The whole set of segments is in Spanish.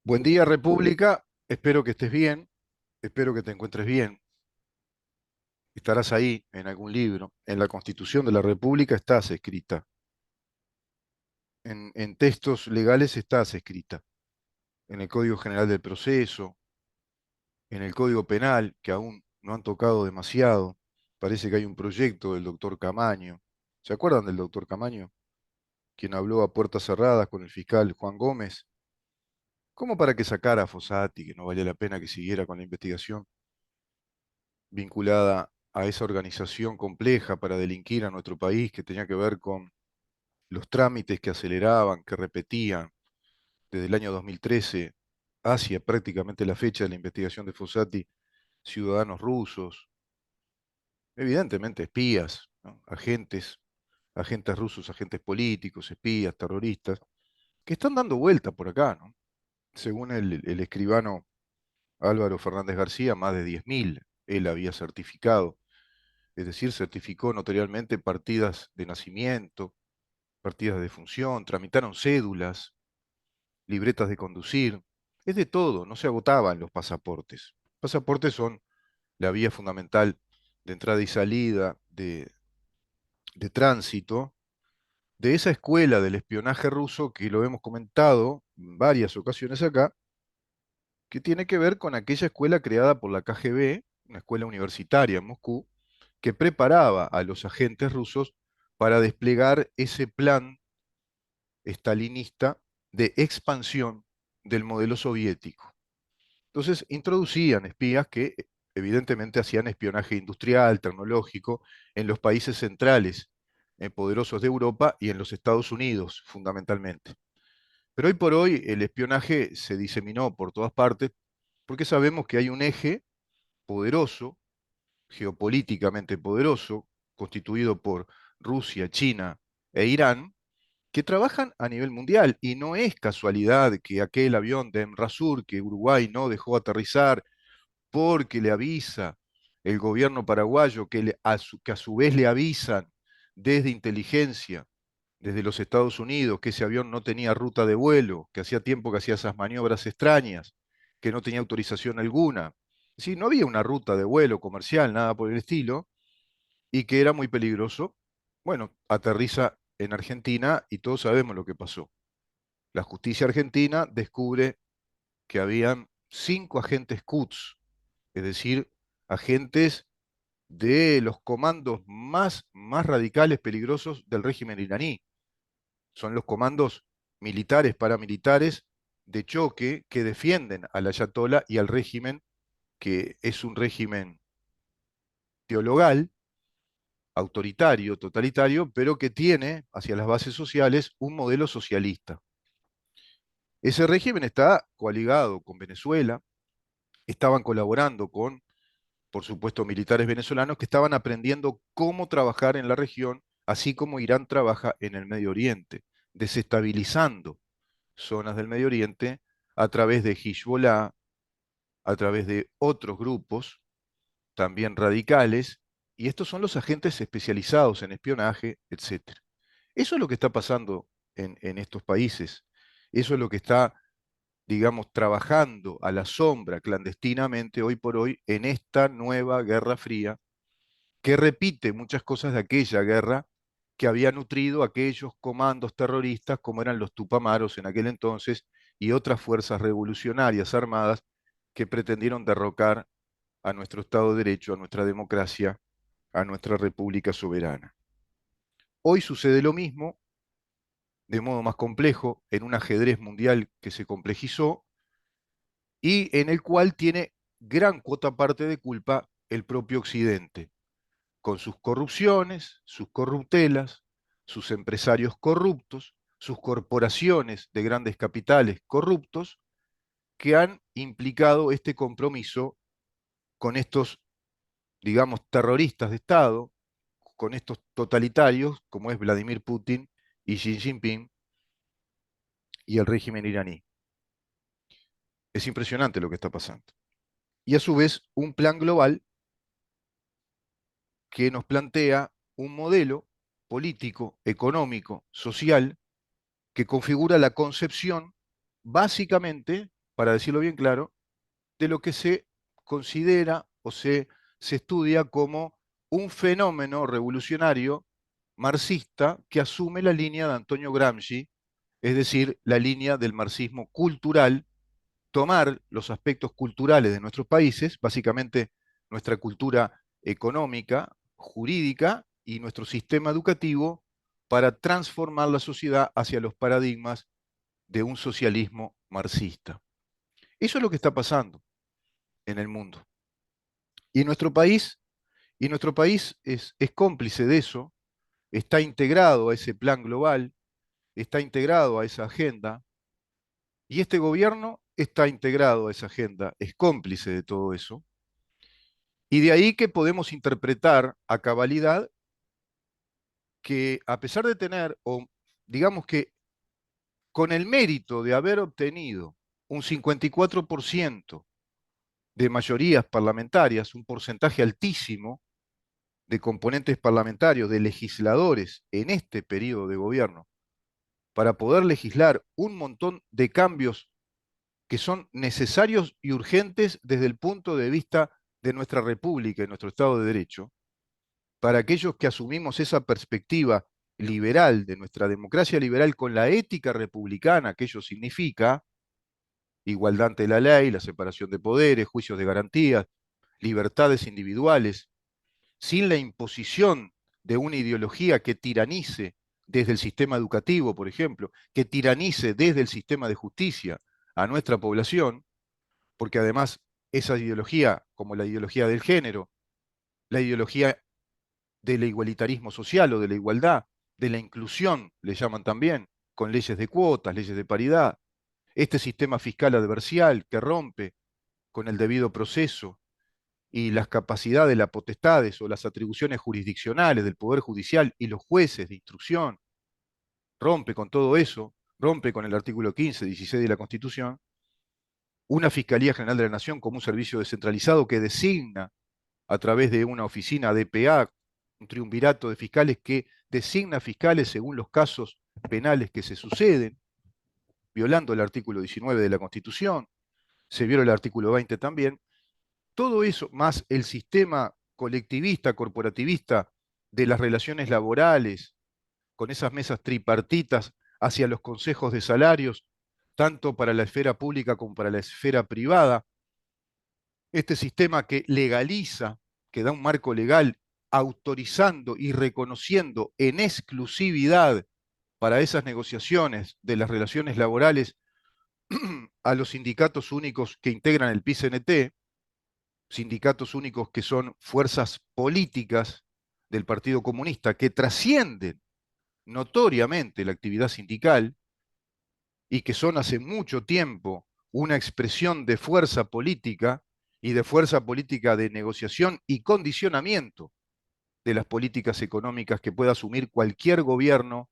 Buen día, República. Espero que estés bien, espero que te encuentres bien. Estarás ahí en algún libro. En la Constitución de la República estás escrita. En textos legales estás escrita. En el Código General del Proceso, en el Código Penal, que aún no han tocado demasiado. Parece que hay un proyecto del doctor Camaño. ¿Se acuerdan del doctor Camaño? Quien habló a puertas cerradas con el fiscal Juan Gómez. ¿Cómo para que sacara a Fossati, que no valía la pena que siguiera con la investigación vinculada a esa organización compleja para delinquir a nuestro país, que tenía que ver con los trámites que aceleraban, que repetían desde el año 2013 hacia prácticamente la fecha de la investigación de Fossati, ciudadanos rusos, evidentemente espías, ¿no? Agentes rusos, agentes políticos, espías, terroristas, que están dando vuelta por acá, ¿no? Según el escribano Álvaro Fernández García, más de 10.000 él había certificado. Es decir, certificó notarialmente partidas de nacimiento, partidas de función, tramitaron cédulas, libretas de conducir, es de todo, no se agotaban los pasaportes. Pasaportes son la vía fundamental de entrada y salida, de tránsito, de esa escuela del espionaje ruso que lo hemos comentado en varias ocasiones acá, que tiene que ver con aquella escuela creada por la KGB, una escuela universitaria en Moscú, que preparaba a los agentes rusos para desplegar ese plan estalinista de expansión del modelo soviético. Entonces introducían espías que evidentemente hacían espionaje industrial, tecnológico, en los países centrales, poderosos de Europa y en los Estados Unidos, fundamentalmente. Pero hoy por hoy el espionaje se diseminó por todas partes porque sabemos que hay un eje poderoso, geopolíticamente poderoso, constituido por Rusia, China e Irán, que trabajan a nivel mundial. Y no es casualidad que aquel avión de Emrasur que Uruguay no dejó aterrizar porque le avisa el gobierno paraguayo, que a su vez le avisan desde inteligencia, desde los Estados Unidos, que ese avión no tenía ruta de vuelo, que hacía tiempo que hacía esas maniobras extrañas, que no tenía autorización alguna. Sí, no había una ruta de vuelo comercial, nada por el estilo, y que era muy peligroso. Bueno, aterriza en Argentina y todos sabemos lo que pasó. La justicia argentina descubre que habían 5 agentes Quds, es decir, agentes de los comandos más radicales, peligrosos del régimen iraní. Son los comandos militares, paramilitares de choque que defienden al ayatollah y al régimen, que es un régimen teologal, autoritario, totalitario, pero que tiene hacia las bases sociales un modelo socialista. Ese régimen está coaligado con Venezuela, estaban colaborando con, por supuesto, militares venezolanos que estaban aprendiendo cómo trabajar en la región, así como Irán trabaja en el Medio Oriente, desestabilizando zonas del Medio Oriente a través de Hezbollah, a través de otros grupos, también radicales, y estos son los agentes especializados en espionaje, etcétera. Eso es lo que está pasando en estos países. Eso es lo que está, digamos, trabajando a la sombra clandestinamente hoy por hoy en esta nueva Guerra Fría, que repite muchas cosas de aquella guerra que había nutrido aquellos comandos terroristas como eran los Tupamaros en aquel entonces y otras fuerzas revolucionarias armadas que pretendieron derrocar a nuestro Estado de Derecho, a nuestra democracia, a nuestra República soberana. Hoy sucede lo mismo, de modo más complejo, en un ajedrez mundial que se complejizó y en el cual tiene gran cuota parte de culpa el propio Occidente, con sus corrupciones, sus corruptelas, sus empresarios corruptos, sus corporaciones de grandes capitales corruptos, que han implicado este compromiso con estos, digamos, terroristas de Estado, con estos totalitarios, como es Vladimir Putin y Xi Jinping y el régimen iraní. Es impresionante lo que está pasando. Y a su vez, un plan global que nos plantea un modelo político, económico, social, que configura la concepción, básicamente, para decirlo bien claro, de lo que se considera o se estudia como un fenómeno revolucionario marxista que asume la línea de Antonio Gramsci, es decir, la línea del marxismo cultural, tomar los aspectos culturales de nuestros países, básicamente nuestra cultura económica, jurídica y nuestro sistema educativo, para transformar la sociedad hacia los paradigmas de un socialismo marxista. Eso es lo que está pasando en el mundo. Y nuestro país, y nuestro país es cómplice de eso, está integrado a ese plan global, está integrado a esa agenda, y este gobierno está integrado a esa agenda, es cómplice de todo eso. Y de ahí que podemos interpretar a cabalidad que a pesar de tener, o digamos que con el mérito de haber obtenido un 54% de mayorías parlamentarias, un porcentaje altísimo de componentes parlamentarios, de legisladores en este periodo de gobierno, para poder legislar un montón de cambios que son necesarios y urgentes desde el punto de vista de nuestra República y nuestro Estado de Derecho, para aquellos que asumimos esa perspectiva liberal de nuestra democracia liberal con la ética republicana que ello significa, igualdad ante la ley, la separación de poderes, juicios de garantía, libertades individuales, sin la imposición de una ideología que tiranice desde el sistema educativo, por ejemplo, que tiranice desde el sistema de justicia a nuestra población, porque además esa ideología, como la ideología del género, la ideología del igualitarismo social o de la igualdad, de la inclusión, le llaman también, con leyes de cuotas, leyes de paridad, este sistema fiscal adversarial que rompe con el debido proceso y las capacidades, las potestades o las atribuciones jurisdiccionales del Poder Judicial y los jueces de instrucción, rompe con todo eso, rompe con el artículo 15, 16 de la Constitución, una Fiscalía General de la Nación como un servicio descentralizado que designa a través de una oficina DPA, un triunvirato de fiscales que designa fiscales según los casos penales que se suceden, violando el artículo 19 de la Constitución, se viola el artículo 20 también. Todo eso, más el sistema colectivista, corporativista de las relaciones laborales, con esas mesas tripartitas hacia los consejos de salarios, tanto para la esfera pública como para la esfera privada, este sistema que legaliza, que da un marco legal autorizando y reconociendo en exclusividad para esas negociaciones de las relaciones laborales a los sindicatos únicos que integran el PICNT, sindicatos únicos que son fuerzas políticas del Partido Comunista que trascienden notoriamente la actividad sindical y que son hace mucho tiempo una expresión de fuerza política y de fuerza política de negociación y condicionamiento de las políticas económicas que pueda asumir cualquier gobierno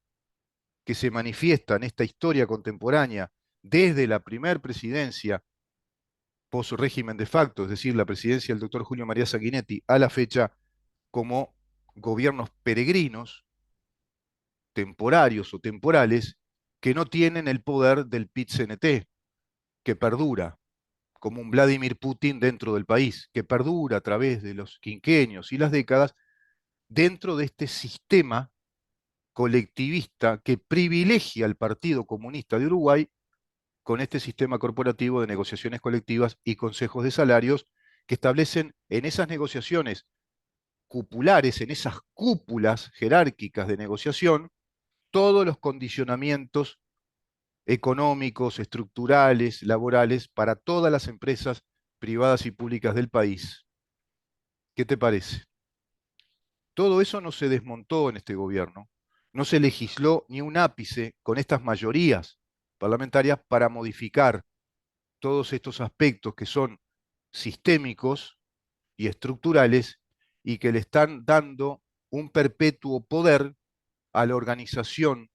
que se manifiesta en esta historia contemporánea desde la primer presidencia post régimen de facto, es decir, la presidencia del doctor Julio María Sanguinetti, a la fecha como gobiernos peregrinos, temporarios o temporales, que no tienen el poder del PIT-CNT, que perdura como un Vladimir Putin dentro del país, que perdura a través de los quinquenios y las décadas dentro de este sistema colectivista que privilegia al Partido Comunista de Uruguay con este sistema corporativo de negociaciones colectivas y consejos de salarios que establecen en esas negociaciones cupulares, en esas cúpulas jerárquicas de negociación, todos los condicionamientos económicos, estructurales, laborales para todas las empresas privadas y públicas del país. ¿Qué te parece? Todo eso no se desmontó en este gobierno, no se legisló ni un ápice con estas mayorías parlamentarias para modificar todos estos aspectos que son sistémicos y estructurales y que le están dando un perpetuo poder a la organización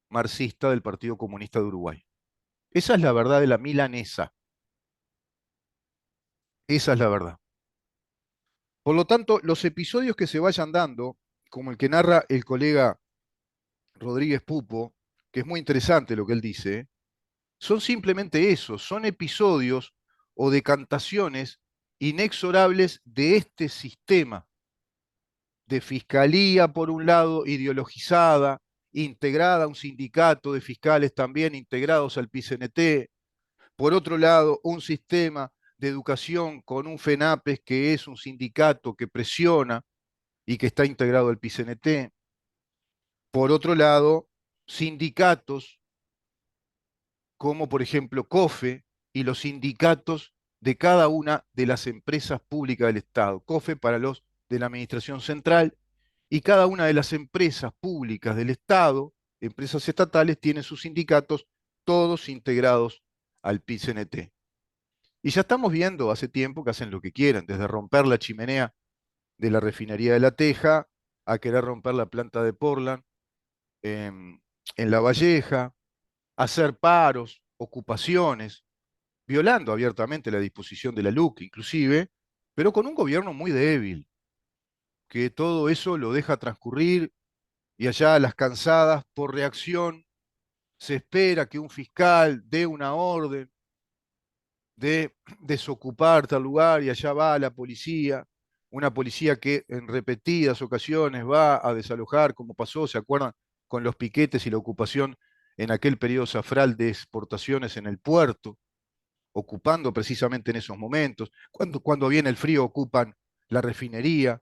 marxista del Partido Comunista de Uruguay. Esa es la verdad de la milanesa. Esa es la verdad. Por lo tanto, los episodios que se vayan dando, como el que narra el colega Rodríguez Pupo, que es muy interesante lo que él dice, son simplemente eso, son episodios o decantaciones inexorables de este sistema de fiscalía, por un lado, ideologizada, integrada a un sindicato de fiscales también integrados al PCNT, por otro lado, un sistema de educación con un FENAPES que es un sindicato que presiona y que está integrado al PCNT, por otro lado, sindicatos como por ejemplo COFE y los sindicatos de cada una de las empresas públicas del Estado. COFE para los de la Administración Central y cada una de las empresas públicas del Estado, empresas estatales, tienen sus sindicatos, todos integrados al PICNT. Y ya estamos viendo hace tiempo que hacen lo que quieren, desde romper la chimenea de la refinería de La Teja a querer romper la planta de Portland en La Valleja, hacer paros, ocupaciones, violando abiertamente la disposición de la LUC inclusive, pero con un gobierno muy débil, que todo eso lo deja transcurrir y allá a las cansadas, por reacción, se espera que un fiscal dé una orden de desocupar tal lugar y allá va la policía, una policía que en repetidas ocasiones va a desalojar, como pasó, ¿se acuerdan? Con los piquetes y la ocupación en aquel periodo zafral de exportaciones en el puerto, ocupando precisamente en esos momentos. Cuando viene el frío ocupan la refinería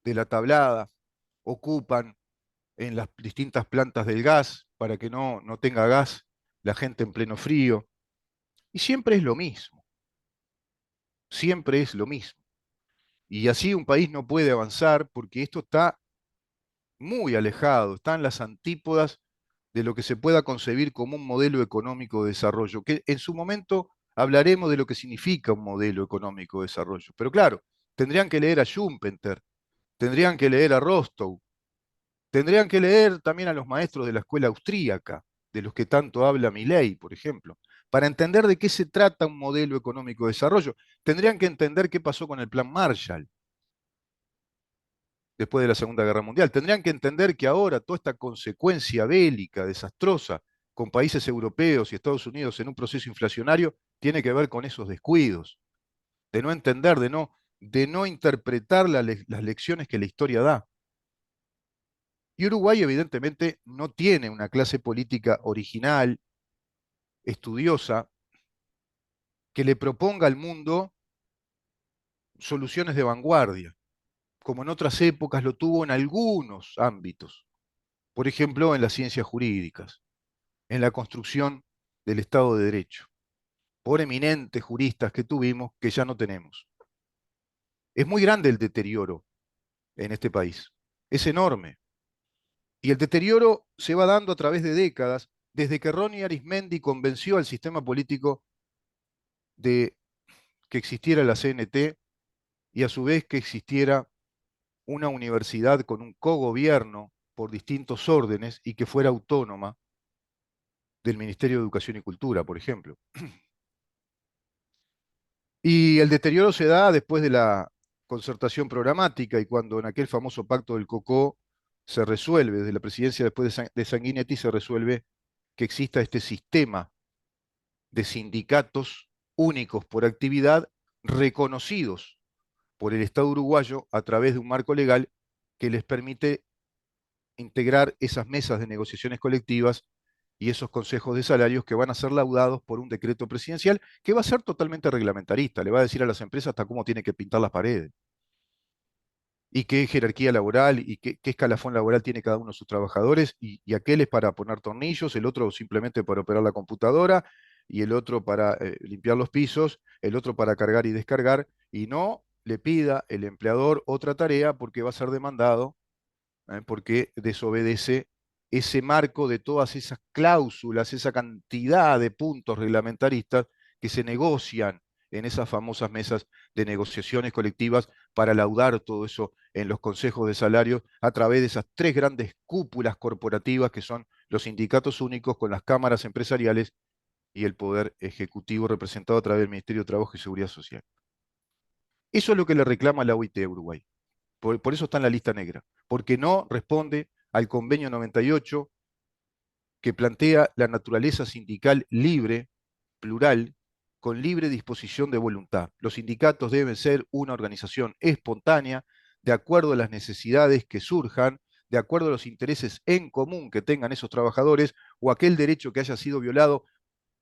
de la Tablada, ocupan en las distintas plantas del gas para que no tenga gas la gente en pleno frío. Y siempre es lo mismo, siempre es lo mismo. Y así un país no puede avanzar porque esto está muy alejado, está en las antípodas de lo que se pueda concebir como un modelo económico de desarrollo, que en su momento hablaremos de lo que significa un modelo económico de desarrollo. Pero claro, tendrían que leer a Schumpeter, tendrían que leer a Rostow, tendrían que leer también a los maestros de la escuela austríaca, de los que tanto habla Milley, por ejemplo, para entender de qué se trata un modelo económico de desarrollo. Tendrían que entender qué pasó con el Plan Marshall después de la Segunda Guerra Mundial. Tendrían que entender que ahora toda esta consecuencia bélica, desastrosa, con países europeos y Estados Unidos en un proceso inflacionario, tiene que ver con esos descuidos, de no entender, de no interpretar las lecciones que la historia da. Y Uruguay evidentemente no tiene una clase política original, estudiosa, que le proponga al mundo soluciones de vanguardia, como en otras épocas lo tuvo en algunos ámbitos, por ejemplo en las ciencias jurídicas, en la construcción del Estado de Derecho, por eminentes juristas que tuvimos que ya no tenemos. Es muy grande el deterioro en este país, es enorme. Y el deterioro se va dando a través de décadas, desde que Ronnie Arismendi convenció al sistema político de que existiera la CNT y a su vez que existiera una universidad con un cogobierno por distintos órdenes y que fuera autónoma del Ministerio de Educación y Cultura, por ejemplo. Y el deterioro se da después de la concertación programática y cuando en aquel famoso pacto del Cocó se resuelve, desde la presidencia después de Sanguinetti se resuelve que exista este sistema de sindicatos únicos por actividad reconocidos por el Estado uruguayo a través de un marco legal que les permite integrar esas mesas de negociaciones colectivas y esos consejos de salarios que van a ser laudados por un decreto presidencial que va a ser totalmente reglamentarista, le va a decir a las empresas hasta cómo tiene que pintar las paredes y qué jerarquía laboral y qué escalafón laboral tiene cada uno de sus trabajadores, y aquel es para poner tornillos, el otro simplemente para operar la computadora, y el otro para limpiar los pisos, el otro para cargar y descargar, y no le pida el empleador otra tarea porque va a ser demandado, porque desobedece ese marco de todas esas cláusulas, esa cantidad de puntos reglamentaristas que se negocian en esas famosas mesas de negociaciones colectivas para laudar todo eso en los consejos de salarios a través de esas tres grandes cúpulas corporativas que son los sindicatos únicos con las cámaras empresariales y el poder ejecutivo representado a través del Ministerio de Trabajo y Seguridad Social. Eso es lo que le reclama la OIT a Uruguay. Por eso está en la lista negra, porque no responde al convenio 98 que plantea la naturaleza sindical libre, plural, con libre disposición de voluntad. Los sindicatos deben ser una organización espontánea, de acuerdo a las necesidades que surjan, de acuerdo a los intereses en común que tengan esos trabajadores o aquel derecho que haya sido violado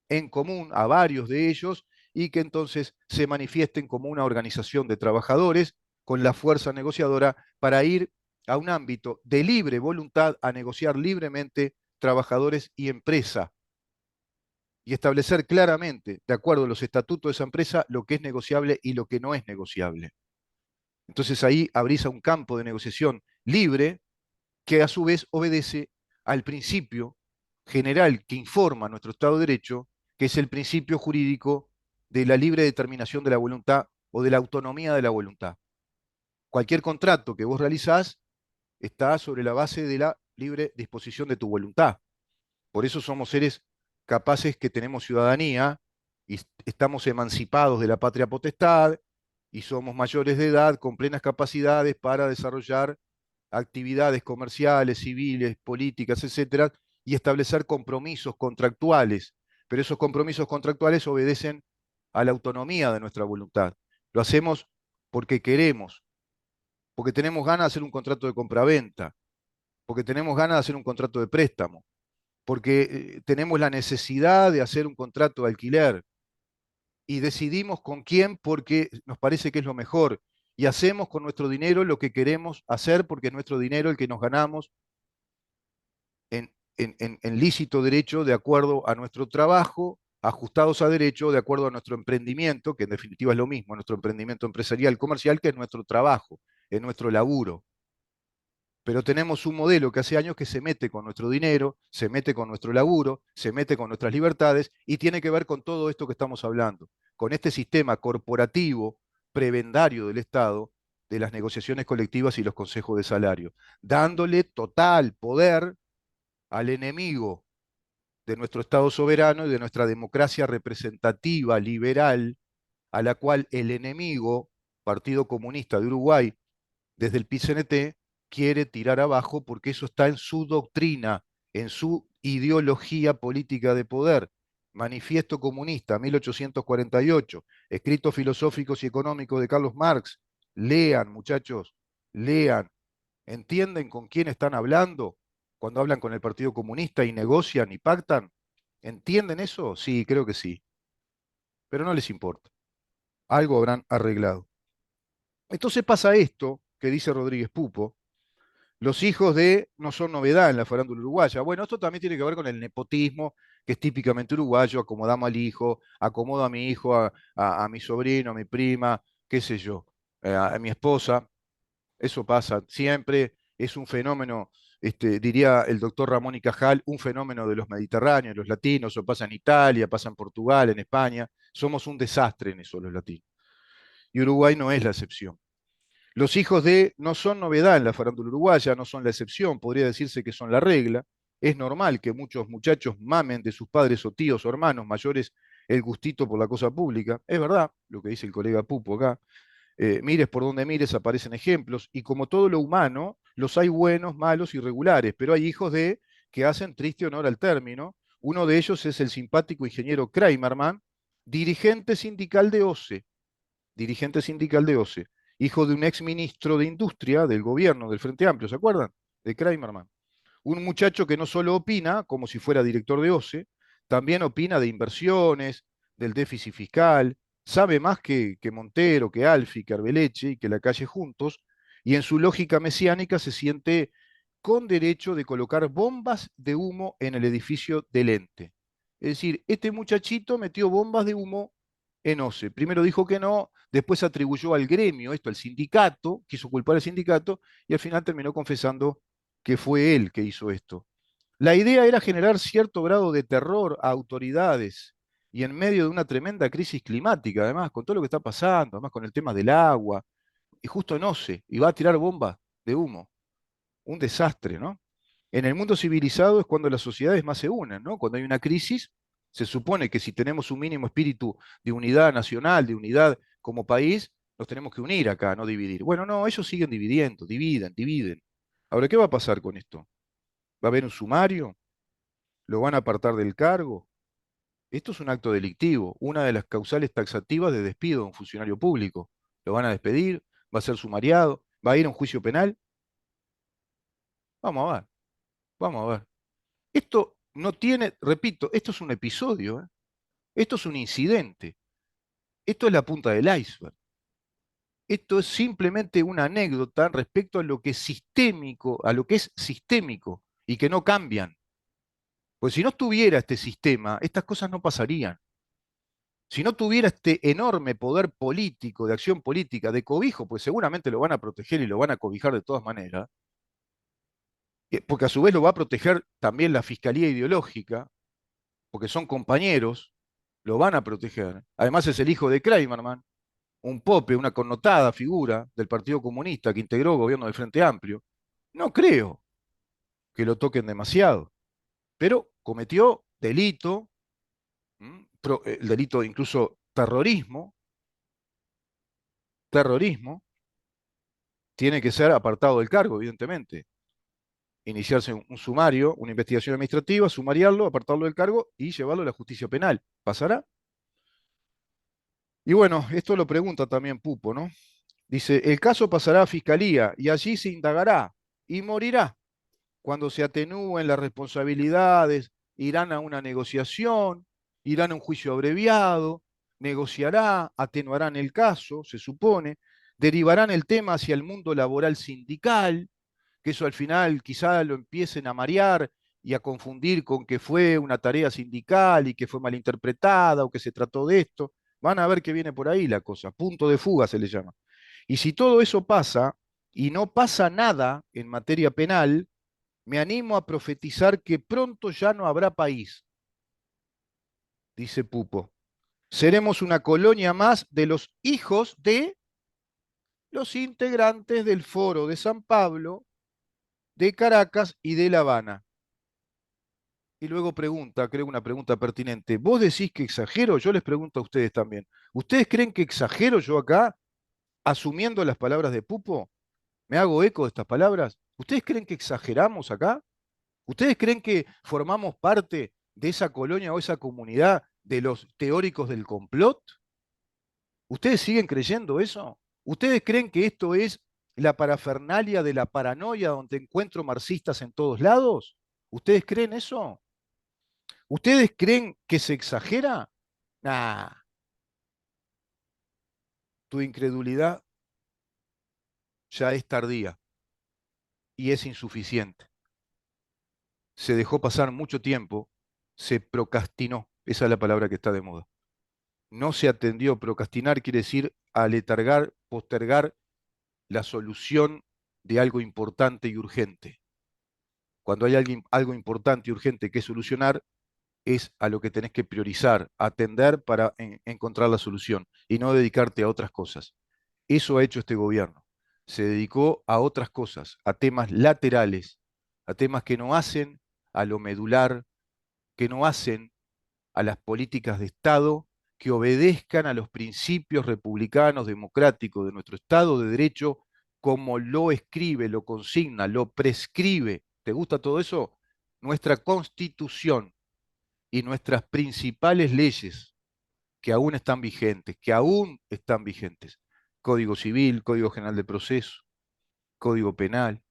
en común a varios de ellos y que entonces se manifiesten como una organización de trabajadores con la fuerza negociadora para ir a un ámbito de libre voluntad a negociar libremente trabajadores y empresa y establecer claramente, de acuerdo a los estatutos de esa empresa, lo que es negociable y lo que no es negociable. Entonces ahí abrís a un campo de negociación libre que a su vez obedece al principio general que informa nuestro Estado de Derecho, que es el principio jurídico de la libre determinación de la voluntad o de la autonomía de la voluntad. Cualquier contrato que vos realizás está sobre la base de la libre disposición de tu voluntad. Por eso somos seres capaces que tenemos ciudadanía y estamos emancipados de la patria potestad y somos mayores de edad con plenas capacidades para desarrollar actividades comerciales, civiles, políticas, etcétera, y establecer compromisos contractuales. Pero esos compromisos contractuales obedecen a la autonomía de nuestra voluntad. Lo hacemos porque queremos, porque tenemos ganas de hacer un contrato de compraventa, porque tenemos ganas de hacer un contrato de préstamo, porque tenemos la necesidad de hacer un contrato de alquiler y decidimos con quién porque nos parece que es lo mejor y hacemos con nuestro dinero lo que queremos hacer porque es nuestro dinero el que nos ganamos en lícito derecho de acuerdo a nuestro trabajo, ajustados a derecho de acuerdo a nuestro emprendimiento, que en definitiva es lo mismo, nuestro emprendimiento empresarial, comercial, que es nuestro trabajo, es nuestro laburo. Pero tenemos un modelo que hace años que se mete con nuestro dinero, se mete con nuestro laburo, se mete con nuestras libertades y tiene que ver con todo esto que estamos hablando, con este sistema corporativo prebendario del Estado, de las negociaciones colectivas y los consejos de salario, dándole total poder al enemigo de nuestro Estado soberano y de nuestra democracia representativa liberal, a la cual el enemigo, Partido Comunista de Uruguay, desde el PCNT, quiere tirar abajo porque eso está en su doctrina, en su ideología política de poder. Manifiesto Comunista, 1848, escritos filosóficos y económicos de Carlos Marx. Lean, muchachos, lean. ¿Entienden con quién están hablando cuando hablan con el Partido Comunista y negocian y pactan? ¿Entienden eso? Sí, creo que sí, pero no les importa. Algo habrán arreglado. Entonces pasa esto que dice Rodríguez Pupo, los hijos de no son novedad en la farándula uruguaya. Bueno, esto también tiene que ver con el nepotismo, que es típicamente uruguayo, acomodamos al hijo, acomodo a mi hijo, a mi sobrino, a mi prima, qué sé yo, a mi esposa. Eso pasa siempre, es un fenómeno, diría el doctor Ramón y Cajal, un fenómeno de los mediterráneos, los latinos, o pasa en Italia, pasa en Portugal, en España. Somos un desastre en eso los latinos. Y Uruguay no es la excepción. Los hijos de no son novedad en la farándula uruguaya, no son la excepción, podría decirse que son la regla. Es normal que muchos muchachos mamen de sus padres o tíos o hermanos mayores el gustito por la cosa pública. Es verdad lo que dice el colega Pupo acá. Mires por donde mires, aparecen ejemplos, y como todo lo humano, los hay buenos, malos y regulares, pero hay hijos de que hacen triste honor al término. Uno de ellos es el simpático ingeniero Kramerman, dirigente sindical de OCE, dirigente sindical de OCE, hijo de un ex ministro de Industria del gobierno del Frente Amplio, ¿se acuerdan? De Kramerman. Un muchacho que no solo opina, como si fuera director de OCE, también opina de inversiones, del déficit fiscal, sabe más que Montero, que Alfi, que Arbeleche y que la calle juntos, y en su lógica mesiánica se siente con derecho de colocar bombas de humo en el edificio del ente. Es decir, este muchachito metió bombas de humo en OCE. Primero dijo que no, después atribuyó al gremio, esto al sindicato, quiso culpar al sindicato, y al final terminó confesando que fue él que hizo esto. La idea era generar cierto grado de terror a autoridades y en medio de una tremenda crisis climática, además, con todo lo que está pasando, además con el tema del agua, y justo no sé, y va a tirar bombas de humo. Un desastre, ¿no? En el mundo civilizado es cuando las sociedades más se unen, ¿no? Cuando hay una crisis, se supone que si tenemos un mínimo espíritu de unidad nacional, de unidad como país, nos tenemos que unir acá, no dividir. Bueno, no, ellos siguen dividiendo, dividen, dividen. Ahora, ¿qué va a pasar con esto? ¿Va a haber un sumario? ¿Lo van a apartar del cargo? Esto es un acto delictivo, una de las causales taxativas de despido de un funcionario público. ¿Lo van a despedir? ¿Va a ser sumariado? ¿Va a ir a un juicio penal? Vamos a ver, vamos a ver. Esto no tiene, repito, esto es un episodio, ¿eh? Esto es un incidente, esto es la punta del iceberg. Esto es simplemente una anécdota respecto a lo que es sistémico, a lo que es sistémico y que no cambian. Pues si no tuviera este sistema, estas cosas no pasarían. Si no tuviera este enorme poder político, de acción política, de cobijo, pues seguramente lo van a proteger y lo van a cobijar de todas maneras, porque a su vez lo va a proteger también la fiscalía ideológica, porque son compañeros, lo van a proteger. Además es el hijo de Kramerman, un pope, una connotada figura del Partido Comunista que integró el gobierno del Frente Amplio. No creo que lo toquen demasiado, pero cometió delito, el delito incluso terrorismo, tiene que ser apartado del cargo, evidentemente. Iniciarse un sumario, una investigación administrativa, sumariarlo, apartarlo del cargo y llevarlo a la justicia penal. ¿Pasará? Y bueno, esto lo pregunta también Pupo, ¿no? Dice, el caso pasará a fiscalía y allí se indagará y morirá. Cuando se atenúen las responsabilidades, irán a una negociación, irán a un juicio abreviado, negociará, atenuarán el caso, se supone, derivarán el tema hacia el mundo laboral sindical, que eso al final quizá lo empiecen a marear y a confundir con que fue una tarea sindical y que fue malinterpretada o que se trató de esto. Van a ver que viene por ahí la cosa, punto de fuga se le llama. Y si todo eso pasa y no pasa nada en materia penal, me animo a profetizar que pronto ya no habrá país, dice Pupo. Seremos una colonia más de los hijos de los integrantes del Foro de San Pablo, de Caracas y de La Habana. Y luego pregunta, creo una pregunta pertinente. ¿Vos decís que exagero? Yo les pregunto a ustedes también. ¿Ustedes creen que exagero yo acá, asumiendo las palabras de Pupo? ¿Me hago eco de estas palabras? ¿Ustedes creen que exageramos acá? ¿Ustedes creen que formamos parte de esa colonia o esa comunidad de los teóricos del complot? ¿Ustedes siguen creyendo eso? ¿Ustedes creen que esto es la parafernalia de la paranoia donde encuentro marxistas en todos lados? ¿Ustedes creen eso? ¿Ustedes creen que se exagera? Nah, tu incredulidad ya es tardía y es insuficiente. Se dejó pasar mucho tiempo, se procrastinó, esa es la palabra que está de moda. No se atendió. Procrastinar quiere decir aletargar, postergar la solución de algo importante y urgente. Cuando hay algo importante y urgente que solucionar, es a lo que tenés que priorizar, atender para encontrar la solución y no dedicarte a otras cosas. Eso ha hecho este gobierno. Se dedicó a otras cosas, a temas laterales, a temas que no hacen a lo medular, que no hacen a las políticas de Estado, que obedezcan a los principios republicanos democráticos de nuestro Estado de Derecho, como lo escribe, lo consigna, lo prescribe. ¿Te gusta todo eso? Nuestra Constitución y nuestras principales leyes que aún están vigentes, que aún están vigentes. Código Civil, Código General de Proceso, Código Penal,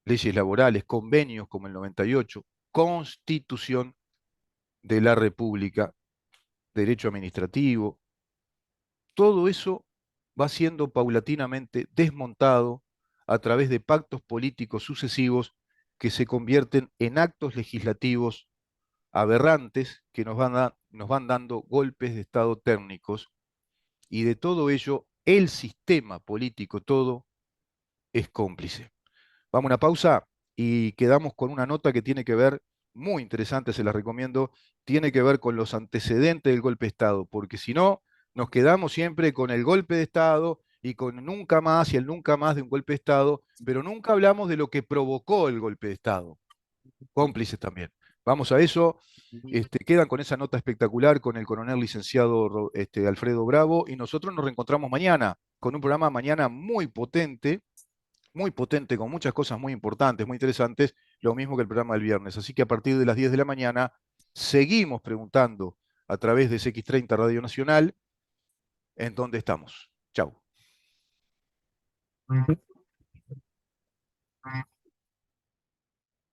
leyes laborales, convenios como el 98, Constitución de la República, derecho administrativo, todo eso va siendo paulatinamente desmontado a través de pactos políticos sucesivos que se convierten en actos legislativos aberrantes que nos van dando golpes de Estado técnicos y de todo ello el sistema político todo es cómplice. Vamos a una pausa y quedamos con una nota que tiene que ver, muy interesante, se la recomiendo, tiene que ver con los antecedentes del golpe de Estado, porque si no, nos quedamos siempre con el golpe de Estado y con nunca más y el nunca más de un golpe de Estado, pero nunca hablamos de lo que provocó el golpe de Estado, cómplices también. Vamos a eso. Quedan con esa nota espectacular con el coronel licenciado Alfredo Bravo y nosotros nos reencontramos mañana con un programa mañana muy potente, con muchas cosas muy importantes, muy interesantes, lo mismo que el programa del viernes. Así que a partir de las 10 de la mañana seguimos preguntando a través de CX30 Radio Nacional en dónde estamos. Chau.